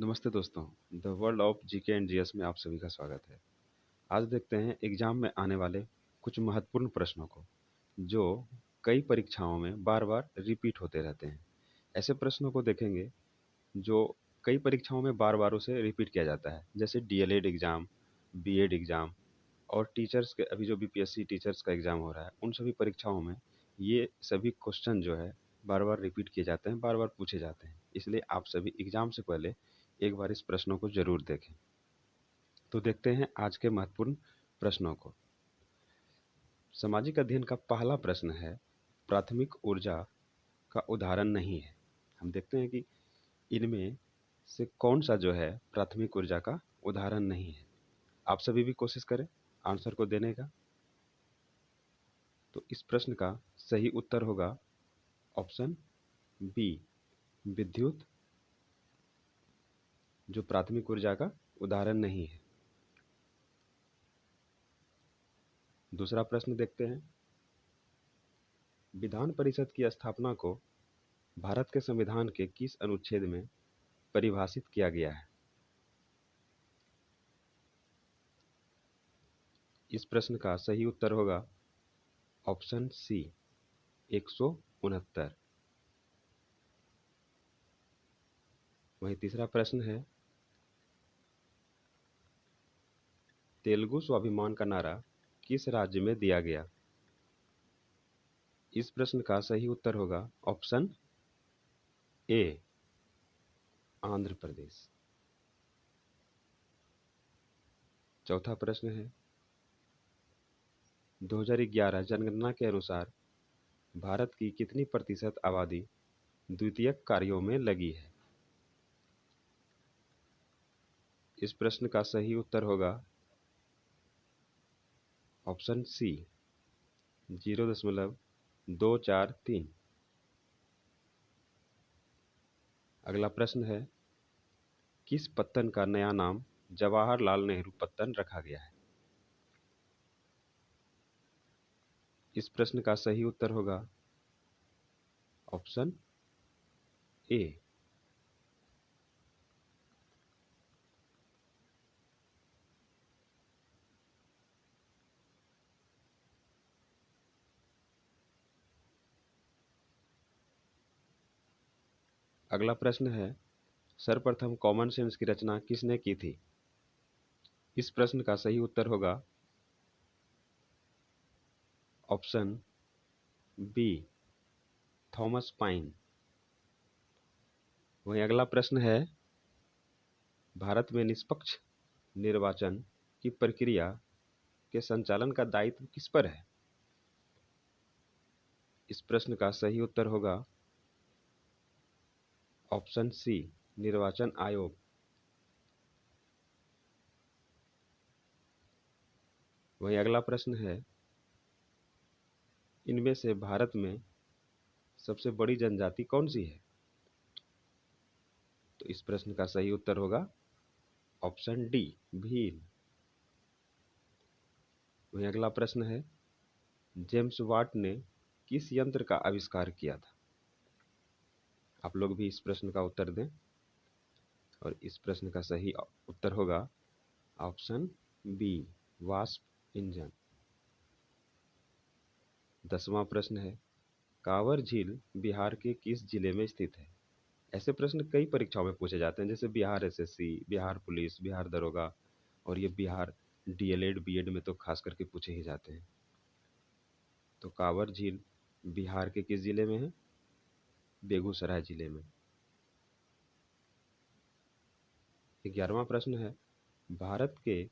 नमस्ते दोस्तों, the world of GK and GS में आप सभी का स्वागत है। आज देखते हैं एग्जाम में आने वाले कुछ महत्वपूर्ण प्रश्नों को, जो कई परीक्षाओं में बार-बार रिपीट होते रहते हैं। ऐसे प्रश्नों को देखेंगे जो कई परीक्षाओं में बार-बार उसे रिपीट किया जाता है, जैसे डीएलएड एग्जाम, बीएड एग्जाम और टीचर्स के अभी जो बीपीएससी टीचर्स का एग्जाम हो रहा है, उन सभी परीक्षाओं में ये सभी क्वेश्चन जो है बार-बार रिपीट किए जाते हैं, बार-बार पूछे जाते हैं। इसलिए आप सभी एग्जाम से पहले एक बार इस प्रश्नों को जरूर देखें। तो देखते हैं आज के महत्वपूर्ण प्रश्नों को। सामाजिक अध्ययन का पहला प्रश्न है, प्राथमिक ऊर्जा का उदाहरण नहीं है। हम देखते हैं कि इनमें से कौन सा जो है प्राथमिक ऊर्जा का उदाहरण नहीं है। आप सभी भी कोशिश करें आंसर को देने का। तो इस प्रश्न का सही उत्तर होगा ऑप्शन बी, विद्युत, जो प्राथमिक ऊर्जा का उदाहरण नहीं है। दूसरा प्रश्न देखते हैं, विधान परिषद की स्थापना को भारत के संविधान के किस अनुच्छेद में परिभाषित किया गया है? इस प्रश्न का सही उत्तर होगा ऑप्शन सी, 169। वहीं तीसरा प्रश्न है, तेलुगु स्वाभिमान का नारा किस राज्य में दिया गया? इस प्रश्न का सही उत्तर होगा ऑप्शन ए, आंध्र प्रदेश। चौथा प्रश्न है, 2011 जनगणना के अनुसार भारत की कितनी प्रतिशत आबादी द्वितीयक कार्यों में लगी है? इस प्रश्न का सही उत्तर होगा ऑप्शन सी, 0.243। अगला प्रश्न है, किस पत्तन का नया नाम जवाहरलाल नेहरू पत्तन रखा गया है? इस प्रश्न का सही उत्तर होगा ऑप्शन ए। अगला प्रश्न है, सर्वप्रथम कॉमन सेंस की रचना किसने की थी? इस प्रश्न का सही उत्तर होगा ऑप्शन बी, थॉमस पाइन। वहीं अगला प्रश्न है, भारत में निष्पक्ष निर्वाचन की प्रक्रिया के संचालन का दायित्व किस पर है? इस प्रश्न का सही उत्तर होगा ऑप्शन सी, निर्वाचन आयोग। वहीं अगला प्रश्न है, इनमें से भारत में सबसे बड़ी जनजाति कौन सी है? तो इस प्रश्न का सही उत्तर होगा ऑप्शन डी, भील। वहीं अगला प्रश्न है, जेम्स वाट ने किस यंत्र का आविष्कार किया था? आप लोग भी इस प्रश्न का उत्तर दें और इस प्रश्न का सही उत्तर होगा ऑप्शन बी, वास्प इंजन। 10वां प्रश्न है, कांवर झील बिहार के किस जिले में स्थित है? ऐसे प्रश्न कई परीक्षाओं में पूछे जाते हैं, जैसे बिहार एसएससी, बिहार पुलिस, बिहार दरोगा और ये बिहार डीएलएड बीएड में तो खास करके पूछे ही जाते हैं। तो कांवर झील बिहार के किस जिले में है? बेगूसराय जिले में। 11वां प्रश्न है, भारत के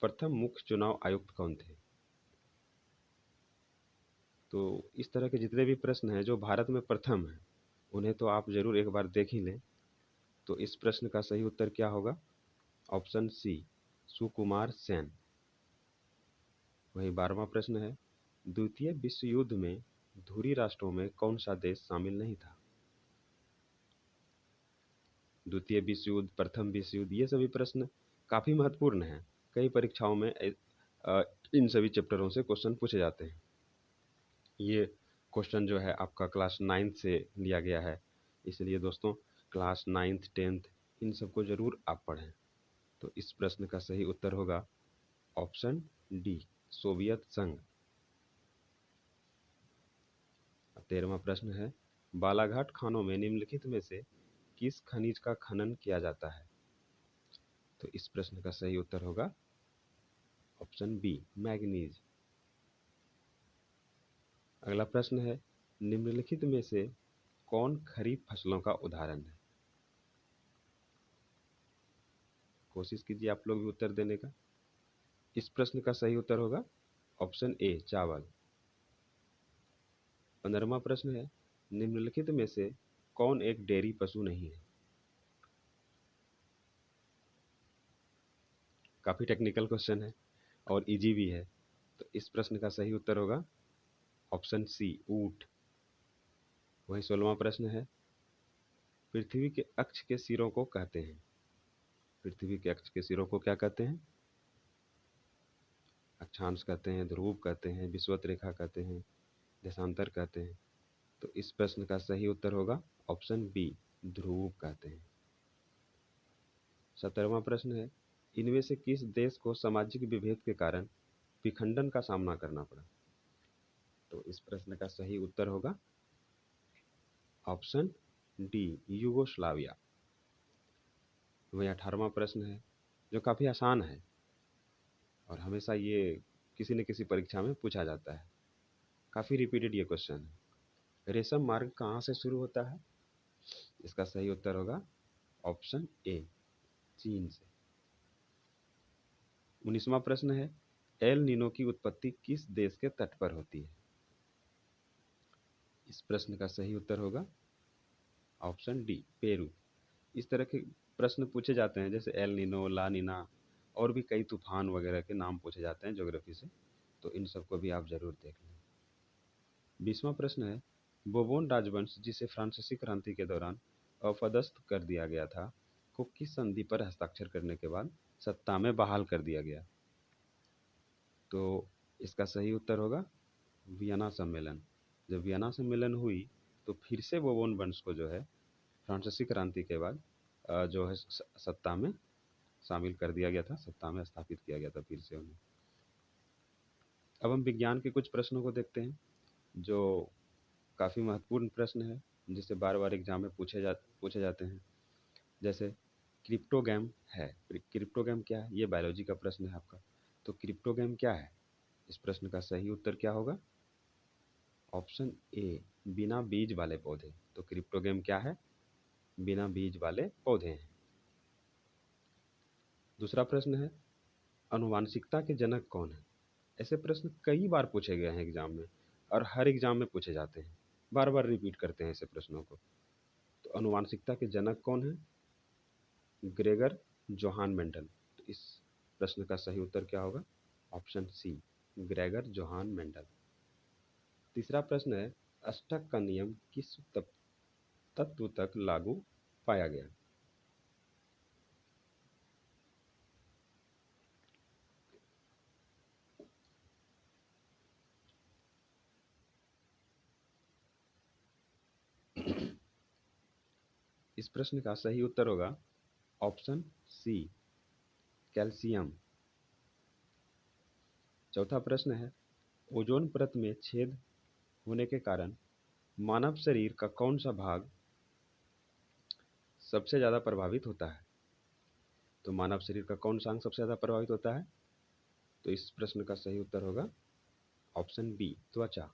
प्रथम मुख्य चुनाव आयुक्त कौन थे? तो इस तरह के जितने भी प्रश्न हैं जो भारत में प्रथम हैं, उन्हें तो आप जरूर एक बार देख ही लें। तो इस प्रश्न का सही उत्तर क्या होगा? ऑप्शन सी, सुकुमार सेन। वहीं 12वां प्रश्न है, द्वितीय विश्व युद्ध में धुरी राष्ट्रों में कौन सा देश शामिल नहीं था? द्वितीय विश्व युद्ध, प्रथम विश्व युद्ध, ये सभी प्रश्न काफ़ी महत्वपूर्ण हैं। कई परीक्षाओं में इन सभी चैप्टरों से क्वेश्चन पूछे जाते हैं। ये क्वेश्चन जो है आपका क्लास 9 से लिया गया है, इसलिए दोस्तों क्लास 9th 10th इन सबको जरूर आप पढ़ें। तो इस प्रश्न का सही उत्तर होगा ऑप्शन डी, सोवियत संघ। 13वां प्रश्न है, बालाघाट खानों में निम्नलिखित में से किस खनिज का खनन किया जाता है? तो इस प्रश्न का सही उत्तर होगा ऑप्शन बी, मैग्नीज। अगला प्रश्न है, निम्नलिखित में से कौन खरीफ फसलों का उदाहरण है? कोशिश कीजिए आप लोग भी उत्तर देने का। इस प्रश्न का सही उत्तर होगा ऑप्शन ए, चावल। 15वां प्रश्न है, निम्नलिखित में से कौन एक डेयरी पशु नहीं है? काफी टेक्निकल क्वेश्चन है और इजी भी है। तो इस प्रश्न का सही उत्तर होगा ऑप्शन सी, ऊंट। वही 16वां प्रश्न है, पृथ्वी के अक्ष के सिरों को कहते हैं? पृथ्वी के अक्ष के सिरों को क्या कहते हैं? अक्षांश कहते हैं, ध्रुव कहते हैं, विषुवत रेखा कहते हैं, देशांतर कहते हैं। तो इस प्रश्न का सही उत्तर होगा ऑप्शन बी, ध्रुव कहते हैं। 17वां प्रश्न है, इनमें से किस देश को सामाजिक विभेद के कारण विखंडन का सामना करना पड़ा? तो इस प्रश्न का सही उत्तर होगा ऑप्शन डी, यूगोस्लाविया। वही 18वां प्रश्न है, जो काफी आसान है और हमेशा ये किसी न किसी परीक्षा में पूछा जाता है। काफी रिपीटेड ये क्वेश्चन है। रेशम मार्ग कहाँ से शुरू होता है? इसका सही उत्तर होगा ऑप्शन ए, चीन से। 19वां प्रश्न है, एल नीनो की उत्पत्ति किस देश के तट पर होती है? इस प्रश्न का सही उत्तर होगा ऑप्शन डी, पेरू। इस तरह के प्रश्न पूछे जाते हैं, जैसे एल नीनो, ला नीना और भी कई तूफान वगैरह के नाम पूछे जाते हैं ज्योग्राफी से। तो इन सबको भी आप जरूर देख लें। 20वां प्रश्न है, बोबोन राजवंश जिसे फ्रांसीसी क्रांति के दौरान अपदस्थ कर दिया गया था, को किस संधि पर हस्ताक्षर करने के बाद सत्ता में बहाल कर दिया गया? तो इसका सही उत्तर होगा वियना सम्मेलन। जब वियना सम्मेलन हुई तो फिर से बोबोन वंश को जो है फ्रांसीसी क्रांति के बाद जो है सत्ता में शामिल कर दिया गया था, सत्ता में स्थापित किया गया था फिर से उन्हें। अब हम विज्ञान के कुछ प्रश्नों को देखते हैं, जो काफ़ी महत्वपूर्ण प्रश्न है, जिसे बार बार एग्जाम में पूछे जाते हैं। जैसे क्रिप्टोगैम है। क्रिप्टोगैम क्या है? ये बायोलॉजी का प्रश्न है आपका। तो क्रिप्टोगैम क्या है? इस प्रश्न का सही उत्तर क्या होगा? ऑप्शन ए, बिना बीज वाले पौधे। तो क्रिप्टोगैम क्या है? बिना बीज वाले पौधे हैं। दूसरा प्रश्न है, आनुवांशिकता के जनक कौन है? ऐसे प्रश्न कई बार पूछे गए हैं एग्जाम में और हर एग्जाम में पूछे जाते हैं, बार बार रिपीट करते हैं ऐसे प्रश्नों को। तो आनुवांशिकता के जनक कौन है? Gregor Johann Mendel. तो इस प्रश्न का सही उत्तर क्या होगा? Option C, Gregor Johann Mendel. तीसरा प्रश्न है, अष्टक का नियम किस तत्व तक लागू पाया गया? इस प्रश्न का सही उत्तर होगा ऑप्शन सी, कैल्शियम। चौथा प्रश्न है, ओजोन परत में छेद होने के कारण मानव शरीर का कौन सा भाग सबसे ज़्यादा प्रभावित होता है? तो मानव शरीर का कौन सा अंग सबसे ज़्यादा प्रभावित होता है? तो इस प्रश्न का सही उत्तर होगा ऑप्शन बी, त्वचा।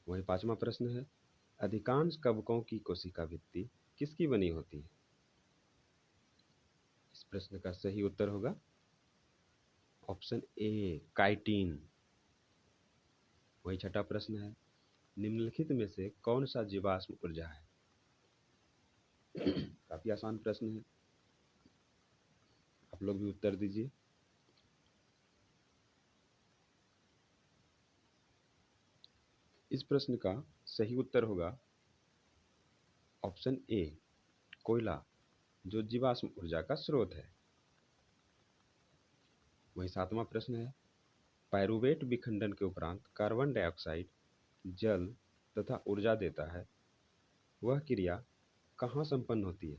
वही पांचवा प्रश्न है, अधिकांश कवकों की कोशिका भित्ति किसकी बनी होती है? इस प्रश्न का सही उत्तर होगा ऑप्शन ए, काइटिन। वही छठा प्रश्न है, निम्नलिखित में से कौन सा जीवाश्म ऊर्जा है? काफी आसान प्रश्न है, आप लोग भी उत्तर दीजिए। इस प्रश्न का सही उत्तर होगा ऑप्शन ए, कोयला, जो जीवाश्म ऊर्जा का स्रोत है। वही सातवां प्रश्न है, पायरुवेट विखंडन के उपरांत कार्बन डाइऑक्साइड जल तथा ऊर्जा देता है, वह क्रिया कहाँ संपन्न होती है?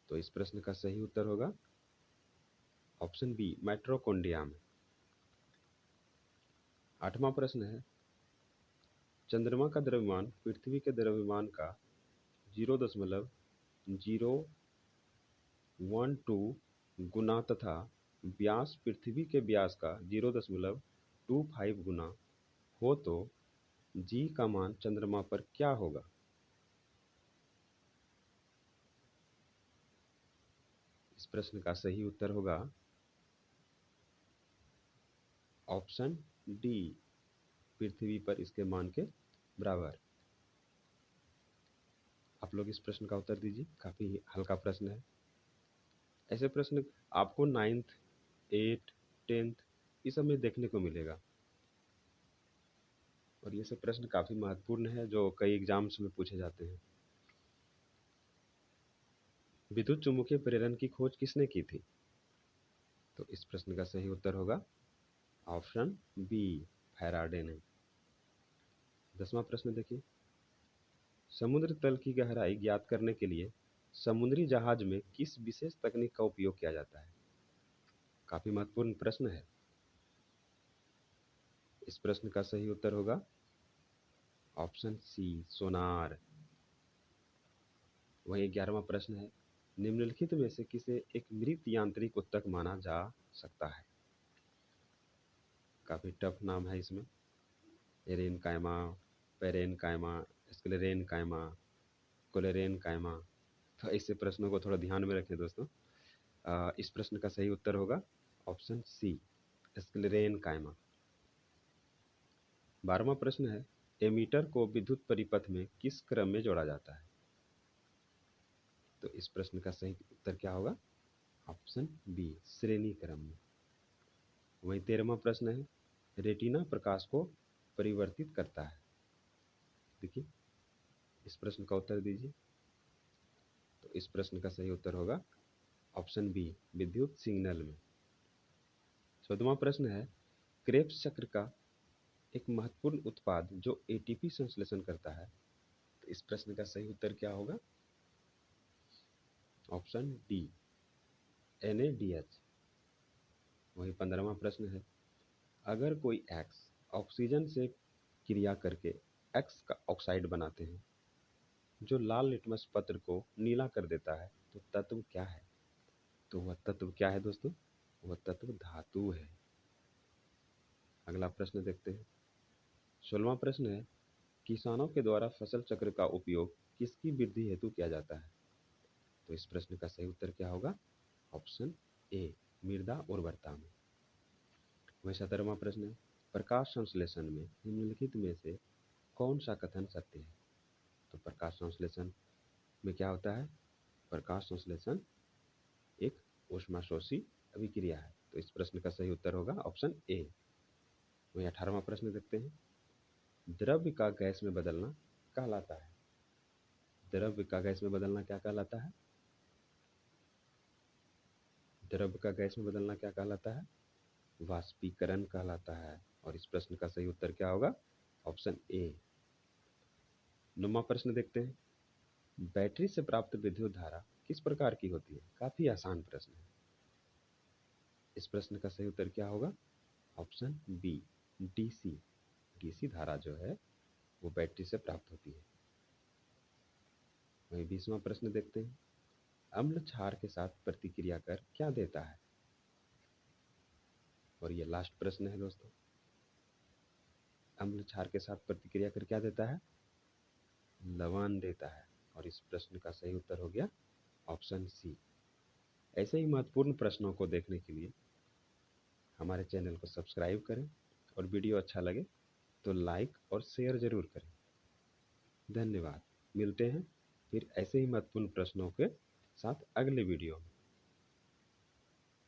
तो इस प्रश्न का सही उत्तर होगा ऑप्शन बी, माइटोकॉन्ड्रिया में। 8वां प्रश्न है, चंद्रमा का द्रव्यमान पृथ्वी के द्रव्यमान का 0.012 गुना तथा व्यास पृथ्वी के व्यास का 0.25 गुना हो तो जी का मान चंद्रमा पर क्या होगा? इस प्रश्न का सही उत्तर होगा ऑप्शन डी, पृथ्वी पर इसके मान के बराबर। आप लोग इस प्रश्न का उत्तर दीजिए, काफी हल्का प्रश्न है। ऐसे प्रश्न आपको 9th, 8th, 10th इस सब में देखने को मिलेगा और ये सब प्रश्न काफी महत्वपूर्ण है जो कई एग्जाम्स में पूछे जाते हैं। विद्युत चुम्बकीय प्रेरण की खोज किसने की थी? तो इस प्रश्न का सही उत्तर होगा ऑप्शन बी, फैराडे ने। 10वां प्रश्न देखिए, समुद्र तल की गहराई ज्ञात करने के लिए समुद्री जहाज में किस विशेष तकनीक का उपयोग किया जाता है? काफी महत्वपूर्ण प्रश्न है। इस प्रश्न का सही उत्तर होगा ऑप्शन सी, सोनार। वही 11वां प्रश्न है, निम्नलिखित में से किसे एक मृत यांत्रिक उत्तक माना जा सकता है? काफी टफ नाम है इसमें, एरेन कायमा, पेरेन कायमा, स्क्लेरेन कायमा, कोलेरेन कायमा। तो ऐसे प्रश्नों को थोड़ा ध्यान में रखें दोस्तों। इस प्रश्न का सही उत्तर होगा ऑप्शन सी, स्क्लेरेन कायमा। 12वां प्रश्न है, एमीटर को विद्युत परिपथ में किस क्रम में जोड़ा जाता है? तो इस प्रश्न का सही उत्तर क्या होगा? ऑप्शन बी, श्रेणी क्रम में। वही 13वां प्रश्न है, रेटिना प्रकाश को परिवर्तित करता है। देखिए, इस प्रश्न का उत्तर दीजिए। तो इस प्रश्न का सही उत्तर होगा ऑप्शन बी, विद्युत सिग्नल में। 14वां प्रश्न है, क्रेब्स चक्र का एक महत्वपूर्ण उत्पाद जो एटीपी संश्लेषण करता है। तो इस प्रश्न का सही उत्तर क्या होगा? Option D, NADH। वही 15वां प्रश्न है, अगर कोई X ऑक्सीजन से क्रिया करके X का ऑक्साइड बनाते हैं जो लाल लिटमस पत्र को नीला कर देता है तो तत्व क्या है? तो वह तत्व क्या है दोस्तों? वह तत्व धातु है। अगला प्रश्न देखते हैं। 16वां प्रश्न है, किसानों के द्वारा फसल चक्र का उपयोग किसकी वृद्धि हेतु किया जाता है? तो इस प्रश्न का सही उत्तर क्या होगा? ऑप्शन ए, मृदा उर्वरता में। वह 17वां प्रश्न है, प्रकाश संश्लेषण में निम्नलिखित में से कौन सा कथन सत्य है? तो प्रकाश संश्लेषण में क्या होता है? प्रकाश संश्लेषण एक ऊष्माशोषी अभिक्रिया है। तो इस प्रश्न का सही उत्तर होगा ऑप्शन ए। वही 18वां प्रश्न देखते हैं, द्रव्य का गैस में बदलना कहलाता है। द्रव्य का गैस में बदलना क्या कहलाता है? द्रव्य का गैस में बदलना क्या कहलाता है? वाष्पीकरण कहलाता है। और इस प्रश्न का सही उत्तर क्या होगा? Option A. 9वां प्रश्न देखते हैं, बैटरी से प्राप्त विद्युत धारा किस प्रकार की होती है? काफी आसान प्रश्न है। इस प्रश्न का सही उत्तर क्या होगा? Option B, DC. डीसी धारा जो है वो बैटरी से प्राप्त होती है। वही 20वां प्रश्न देखते हैं, अम्ल क्षार के साथ प्रतिक्रिया कर क्या देता है? और ये लास्ट प्रश्न है दोस्तों, अम्ल क्षार के साथ प्रतिक्रिया कर क्या देता है? लवण देता है। और इस प्रश्न का सही उत्तर हो गया ऑप्शन सी। ऐसे ही महत्वपूर्ण प्रश्नों को देखने के लिए हमारे चैनल को सब्सक्राइब करें और वीडियो अच्छा लगे तो लाइक और शेयर जरूर करें। धन्यवाद। मिलते हैं फिर ऐसे ही महत्वपूर्ण प्रश्नों के साथ अगले वीडियो में।